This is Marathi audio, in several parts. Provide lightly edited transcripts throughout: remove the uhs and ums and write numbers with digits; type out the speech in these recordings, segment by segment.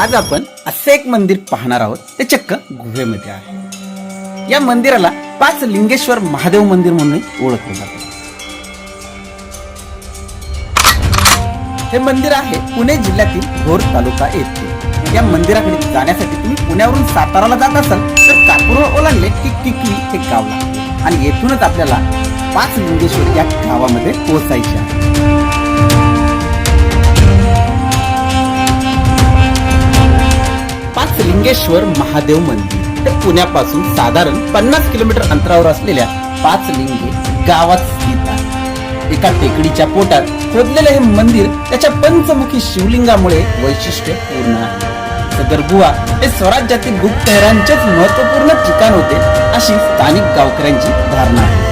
आज आपण असे एक मंदिर पाहणार आहोत, ते चक्क गुहेमध्ये आहे। या मंदिराला पाच लिंगेश्वर महादेव मंदिर म्हणून ओळखले जाते। हे मंदिर आहे पुणे जिल्ह्यातील भोर तालुका येथे। या मंदिराकडे जाण्यासाठी तुम्ही पुण्यावरून साताराला जात असाल तर कापूर ओलांडले की किकली हे गाव लागते आणि येथूनच आपल्याला पाच लिंगेश्वर या गावामध्ये पोहोचायचे आहे। पाच लिंगेश्वर महादेव मंदिर हे पुण्यापासून साधारण 50 किलोमीटर अंतरावर असलेल्या पाच लिंगे गावात स्थित आहे। एका टेकडीच्या पोटात खोदलेले हे मंदिर त्याच्या पंचमुखी शिवलिंगामुळे वैशिष्ट्यपूर्ण आहे। सदर गुहा हे स्वराज्यातील गुप्तहेरांचेच महत्त्वपूर्ण ठिकाण होते अशी स्थानिक गावकऱ्यांची धारणा आहे।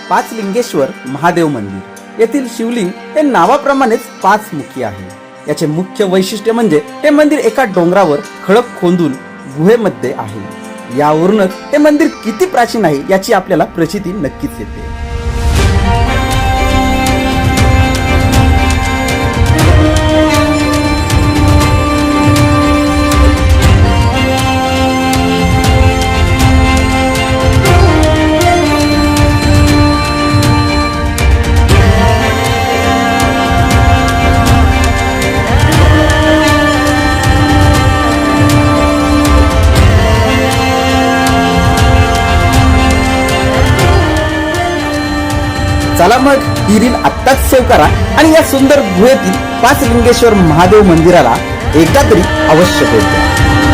पाच लिंगेश्वर महादेव मंदिर येथील शिवलिंग हे नावाप्रमाणेच पाच मुखी आहे। याचे मुख्य वैशिष्ट्य म्हणजे हे मंदिर एका डोंगरावर खडक खोदून गुहेमध्ये आहे। यावरूनच हे मंदिर किती प्राचीन आहे याची आपल्याला प्रचिती नक्कीच येते। चला मग ही रील आत्ताच सेव्ह करा आणि या सुंदर गुहेतील पाच लिंगेश्वर महादेव मंदिराला एकदा तरी अवश्य भेट द्या।